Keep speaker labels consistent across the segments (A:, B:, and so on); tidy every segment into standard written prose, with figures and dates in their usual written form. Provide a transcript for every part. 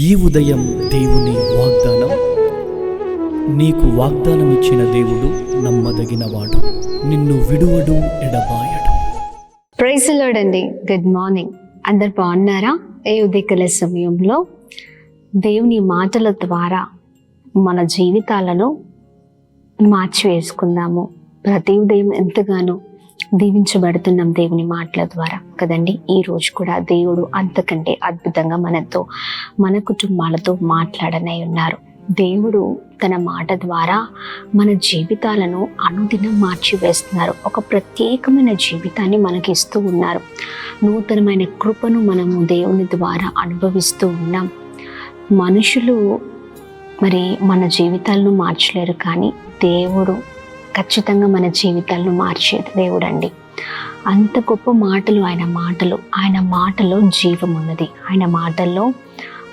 A: ఈ ఉదయం దేవుని వాగ్దానం. నీకు వాగ్దానం ఇచ్చిన దేవుడు నమ్మదగినవాడు, నిన్ను విడువడు, ఎడబాయడు.
B: ప్రైజ్ ది లార్డ్ అండి. Good morning. అందరు బాగున్నారా? ఈ ఉదయకాల సమయంలో దేవుని మాటల ద్వారా మన జీవితాలను మార్చివేసుకుందాము. ప్రతి ఉదయం ఎంతగానో దీవించబడుతున్నాం దేవుని మాటల ద్వారా కదండి. ఈ రోజు కూడా దేవుడు అంతకంటే అద్భుతంగా మనతో, మన కుటుంబాలతో మాట్లాడనై ఉన్నారు. దేవుడు తన మాట ద్వారా మన జీవితాలను అనుదినం మార్చివేస్తున్నారు. ఒక ప్రత్యేకమైన జీవితాన్ని మనకి ఇస్తూ ఉన్నారు. నూతనమైన కృపను మనము దేవుని ద్వారా అనుభవిస్తూ ఉన్నాం. మనుషులు మరి మన జీవితాలను మార్చలేరు, కానీ దేవుడు ఖచ్చితంగా మన జీవితాలను మార్చేది దేవుడు అండి. అంత గొప్ప మాటలు ఆయన మాటలో జీవం ఉన్నది. ఆయన మాటల్లో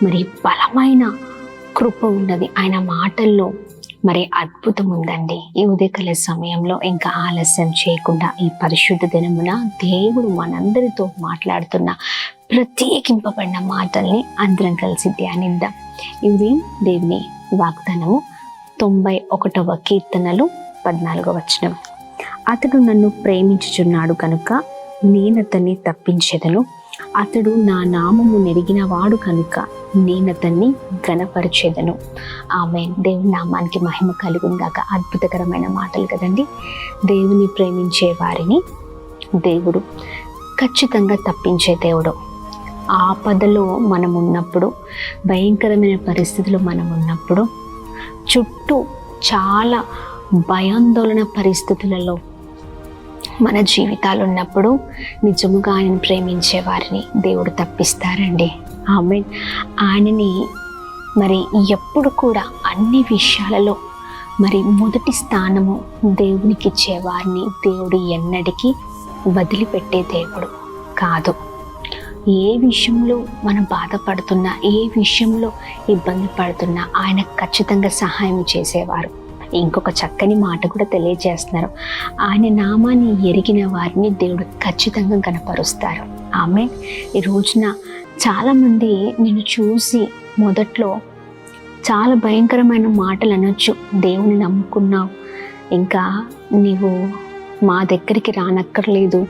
B: మరి బలమైన కృప ఉన్నది. ఆయన మాటల్లో మరి అద్భుతం ఉందండి. ఈ ఉదయకాల సమయంలో ఇంకా ఆలస్యం చేయకుండా ఈ పరిశుద్ధ దినమున దేవుడు మనందరితో మాట్లాడుతున్న ప్రత్యేకింపబడిన మాటల్ని అందరం కలిసి ధ్యానిద్దాం. ఇది దేవుని వాగ్దానము. 91వ కీర్తనలు 14వ వచనం. అతడు నన్ను ప్రేమించుచున్నాడు కనుక నేనతన్ని తప్పించెదను. అతడు నా నామము నెరిగిన వాడు కనుక నేనతన్ని ఘనపరచెదను. ఆమేన్. దేవుని నామానికి మహిమ కలుగుగాక. అద్భుతకరమైన మాటలు కదండి. దేవుని ప్రేమించే వారిని దేవుడు ఖచ్చితంగా తప్పించే దేవుడు. ఆపదలో మనం ఉన్నప్పుడు, భయంకరమైన పరిస్థితుల్లో మనం ఉన్నప్పుడు, చుట్టూ చాలా భయాందోళన పరిస్థితులలో మన జీవితాలు ఉన్నప్పుడు నిజముగా ఆయన ప్రేమించే వారిని దేవుడు తప్పిస్తారండి. ఆమేన్. ఆయనని మరి ఎప్పుడు కూడా అన్ని విషయాలలో మరి మొదటి స్థానము దేవునికి ఇచ్చేవారిని దేవుడు ఎన్నటికీ వదిలిపెట్టే దేవుడు కాదు. ఏ విషయంలో మనం బాధపడుతున్నా, ఏ విషయంలో ఇబ్బంది పడుతున్నా ఆయన ఖచ్చితంగా సహాయం చేసేవారు. ఇంకొక చక్కని మాట కూడా తెలియజేస్తున్నారు. ఆయన నామాన్ని ఎరిగిన వారిని దేవుడు ఖచ్చితంగా కనపరుస్తారు. ఆమె ఈ రోజున చాలామంది నిన్ను చూసి మొదట్లో చాలా భయంకరమైన మాటలు అనొచ్చు. దేవుని నమ్ముకున్నావు, ఇంకా నీవు మా దగ్గరికి రానక్కర్లేదు,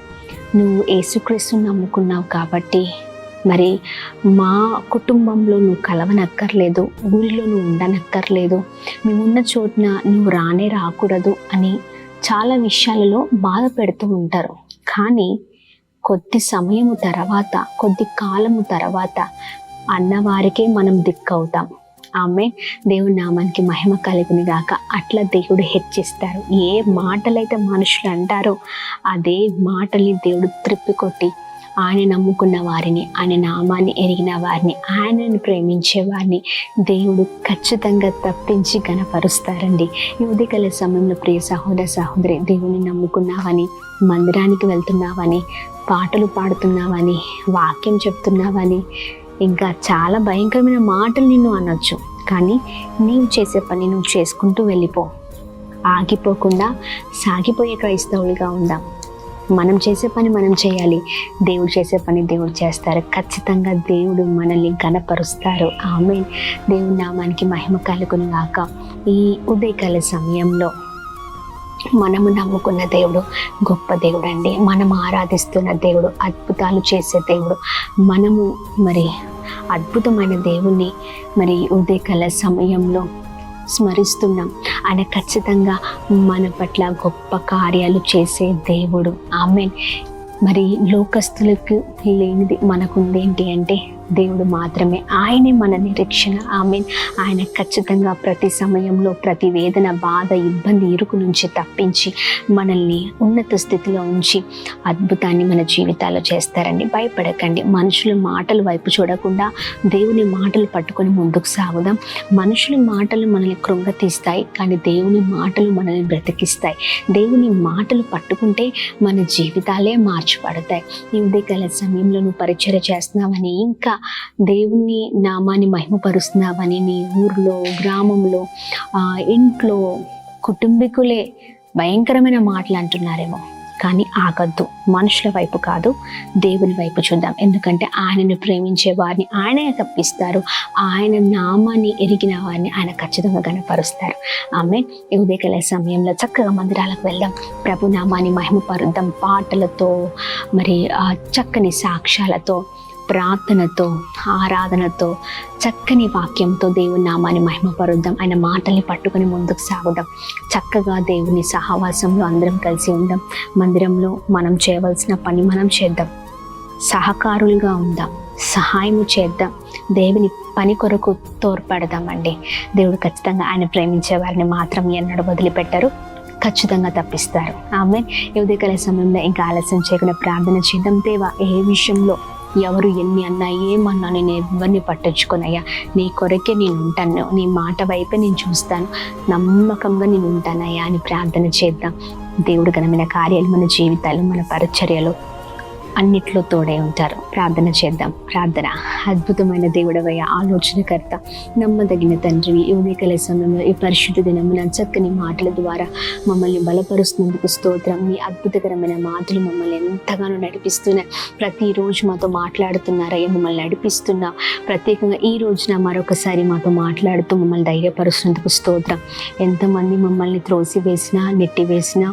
B: నువ్వు యేసుక్రీస్తుని నమ్ముకున్నావు కాబట్టి మరి మా కుటుంబంలో నువ్వు కలవనక్కర్లేదు, ఊరిలో నువ్వు ఉండనక్కర్లేదు, మేమున్న చోటున నువ్వు రాకూడదు అని చాలా విషయాలలో బాధ పెడుతూ ఉంటారు. కానీ కొద్ది సమయము తర్వాత, కొద్ది కాలము తర్వాత అన్నవారికే మనం దిక్కవుతాం. ఆమె దేవుని నామానికి మహిమ కలుగును గాక. అట్లా దేవుడు హెచ్చిస్తారు. ఏ మాటలైతే మనుషులు అంటారో అదే మాటల్ని దేవుడు త్రిప్పికొట్టి ఆయన నమ్ముకున్న వారిని, ఆయన నామాన్ని ఎరిగిన వారిని, ఆయనను ప్రేమించే వారిని దేవుడు ఖచ్చితంగా తప్పించి కనపరుస్తారండి. ఈ ఉదయకాల సమయంలో ప్రియ సహోదర సహోదరి, దేవుని నమ్ముకున్నావని, మందిరానికి వెళ్తున్నావని, పాటలు పాడుతున్నావని, వాక్యం చెప్తున్నావని, ఇంకా చాలా భయంకరమైన మాటలు నిన్ను అనొచ్చు. కానీ నీవు చేసే పని నువ్వు చేసుకుంటూ వెళ్ళిపో. ఆగిపోకుండా సాగిపోయే క్రైస్తవులుగా ఉందాం. మనం చేసే పని మనం చేయాలి, దేవుడు చేసే పని దేవుడు చేస్తారు. ఖచ్చితంగా దేవుడు మనల్ని ఘనపరుస్తారు. ఆమేన్. దేవుని నామానికి మహిమ కలుగును గాక. ఈ ఉదయకాల సమయంలో మనము నమ్ముకున్న దేవుడు గొప్ప దేవుడు అండి. మనం ఆరాధిస్తున్న దేవుడు అద్భుతాలు చేసే దేవుడు. మనము మరి అద్భుతమైన దేవుణ్ణి మరి ఉదయకాల సమయంలో స్మరిస్తున్నాం. ఆయన ఖచ్చితంగా మన పట్ల గొప్ప కార్యాలు చేసే దేవుడు. ఆమేన్. మరి లోకస్తులకు లేనిది మనకుందేంటి అంటే దేవుడు మాత్రమే. ఆయనే మన నిరీక్షణ. ఆమేన్. ఆయన ఖచ్చితంగా ప్రతి సమయంలో ప్రతి వేదన, బాధ, ఇబ్బంది, ఇరుకు నుంచి తప్పించి మనల్ని ఉన్నత స్థితిలో ఉంచి అద్భుతాన్ని మన జీవితాల్లో చేస్తారండి. భయపడకండి. మనుషుల మాటల వైపు చూడకుండా దేవుని మాటలు పట్టుకొని ముందుకు సాగుదాం. మనుషుల మాటలు మనల్ని కృంగతీస్తాయి, కానీ దేవుని మాటలు మనల్ని బ్రతికిస్తాయి. దేవుని మాటలు పట్టుకుంటే మన జీవితాలే మార్చబడతాయి. ఈ ఉదయకాల సమయంలో నువ్వు పరిచర్య చేస్తున్నావని, ఇంకా దేవుని నామాన్ని మహిమపరుస్తున్నావని, నీ ఊర్లో, గ్రామంలో, ఇంట్లో కుటుంబీకులే భయంకరమైన మాటలు అంటున్నారేమో, కానీ ఆగద్దు. మనుషుల వైపు కాదు, దేవుని వైపు చూద్దాం. ఎందుకంటే ఆయనను ప్రేమించే వారిని ఆయనే తప్పిస్తారు. ఆయన నామాన్ని ఎరిగిన వారిని ఆయన ఖచ్చితంగా గణపరుస్తారు. ఆమె ఈ ఉదయకాల సమయంలో చక్కగా మందిరాలకు వెళ్దాం, ప్రభు నామాన్ని మహిమపరుద్దాం. పాటలతో, మరి చక్కని సాక్ష్యాలతో, ప్రార్థనతో, ఆరాధనతో, చక్కని వాక్యంతో దేవుని నామాన్ని మహిమపరుద్దాం. ఆయన మాటల్ని పట్టుకొని ముందుకు సాగుదాం. చక్కగా దేవుని సహవాసంలో అందరం కలిసి ఉందాం. మందిరంలో మనం చేయవలసిన పని మనం చేద్దాం. సహకారులుగా ఉందాం, సహాయము చేద్దాం, దేవుని పని కొరకు తోడ్పడదామండి. దేవుడు ఖచ్చితంగా ఆయన ప్రేమించే వారిని మాత్రం ఎన్నడూ వదిలిపెట్టరు, ఖచ్చితంగా తప్పిస్తారు. ఆమె ఈ ఉదయకాల సమయంలో ఇంకా ఆలస్యం చేయకుండా ప్రార్థన చేద్దాం. దేవా, ఏ విషయంలో ఎవరు ఎన్ని అన్నా ఏమన్నా నేను ఎవరిని పట్టించుకోనయ్యా, నీ కొరకే నేను ఉంటాను, నీ మాట వైపే నేను చూస్తాను, నమ్మకంగా నేను ఉంటానయ్యా అని ప్రార్థన చేద్దాం. దేవుడు ఘనమైన కార్యాలు మన జీవితాలు, మన పరిచర్యలు అన్నిట్లో తోడే ఉంటారు. ప్రార్థన చేద్దాం. ప్రార్థన. అద్భుతమైన దేవుడవయ్య, ఆలోచనకర్త, నమ్మదగిన తండ్రివి, ఈ ఉదయకాల సమయంలో ఈ పరిశుద్ధ దినమున చక్కని మాటల ద్వారా మమ్మల్ని బలపరుస్తున్నందుకు స్తోత్రం. మీ అద్భుతకరమైన మాటలు మమ్మల్ని ఎంతగానో నడిపిస్తున్నాయి. ప్రతిరోజు మాతో మాట్లాడుతున్నారయ్యా, మమ్మల్ని నడిపిస్తున్నా. ప్రత్యేకంగా ఈ రోజున మరొకసారి మాతో మాట్లాడుతూ మమ్మల్ని ధైర్యపరుస్తున్నందుకు స్తోత్రం. ఎంతమంది మమ్మల్ని త్రోసివేసినా, నెట్టివేసినా,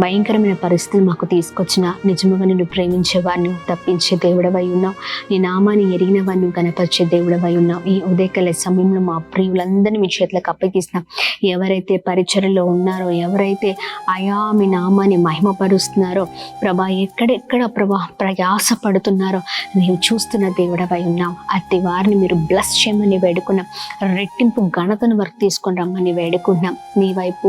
B: భయంకరమైన పరిస్థితులు మాకు తీసుకొచ్చిన, నిజముగా నిన్ను ప్రేమించే వారిని తప్పించే దేవుడవై ఉన్నావు. నీ నామాన్ని ఎరిగిన వారిని కనపరిచే దేవుడవై ఉన్నావు. ఈ ఉదయకాల సమయంలో మా ప్రియులందరినీ మీ చేతులకు అప్పగిస్తున్నాం. ఎవరైతే పరిచర్యలో ఉన్నారో, ఎవరైతే అయా మీ నామాన్ని మహిమపరుస్తున్నారో ప్రభా, ఎక్కడెక్కడ ప్రభా ప్రయాస పడుతున్నారో నీవు చూస్తున్న దేవుడవై ఉన్నావు. అట్టి వారిని మీరు బ్లెస్ చేయమని వేడుకున్నాం. రెట్టింపు ఘనతను వరకు తీసుకొని రమ్మని వేడుకున్నాం. నీ వైపు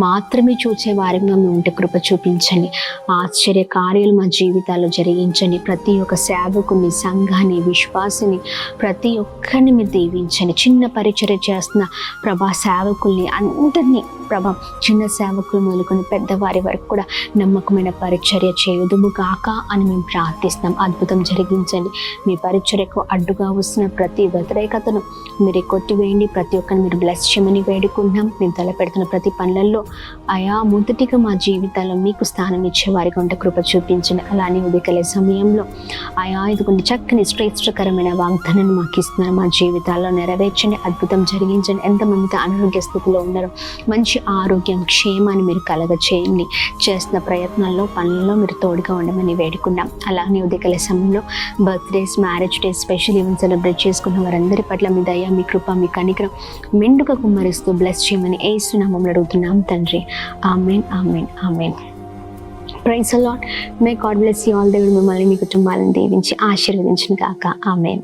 B: మాత్రమే చూసే వారిగా మేము ఉంటే కృప చూపించండి. ఆశ్చర్య కార్యాలు మా జీవితాల్లో జరిగించండి. ప్రతి ఒక్క సేవకుని, సంఘాన్ని, విశ్వాసిని, ప్రతి ఒక్కరిని మీరు దీవించండి. చిన్న పరిచర్య చేస్తున్న ప్రభా సేవకుల్ని అందరినీ ప్రభా, చిన్న సేవకులు మొదలుకొని పెద్దవారి వరకు కూడా నమ్మకమైన పరిచర్య చేయుదుము గాక అని మేము ప్రార్థిస్తాం. అద్భుతం జరిగించండి. మీ పరిచర్యకు అడ్డుగా వస్తున్న ప్రతి వ్యతిరేకతను మీరు కొట్టివేయండి. ప్రతి ఒక్కరిని మీరు బ్లెస్ చేయమని వేడుకుంటున్నాం. మేము తలపెడుతున్న ప్రతి పనులలో అయా మొదటిగా మా జీవితాల్లో మీకు స్థానం ఇచ్చేవారిగా ఉంటే కృప చూపించండి. అలానే ఉదయకాల సమయంలో ఆయా ఇదిగొండి చక్కని శ్రేష్టకరమైన వాగ్దానాన్ని మాకు ఇస్తున్నారు. మా జీవితాల్లో నెరవేర్చండి. అద్భుతం జరిగించండి. ఎంతమందితో అనారోగ్య స్థితిలో ఉన్నారో మంచి ఆరోగ్యం, క్షేమాన్ని మీరు కలగ చేయండి. చేస్తున్న ప్రయత్నాల్లో, పనుల్లో మీరు తోడుగా ఉండమని వేడుకున్నాం. అలానే ఉదయకాల సమయంలో birthdays, marriage days, special event celebrate చేసుకున్న వారందరి పట్ల మీ దయ, మీ కృప, మీ కనికరం మెండుగా కుమ్మరిస్తూ బ్లెస్ చేయమని యేసు నామములో అడుగుతున్నాం తండ్రి. Amen, amen, amen. Praise the Lord. May God bless you all. దేవుడు మిమ్మల్ని, మీ కుటుంబాలను దీవించి ఆశీర్వదించును గాక. ఆమేన్.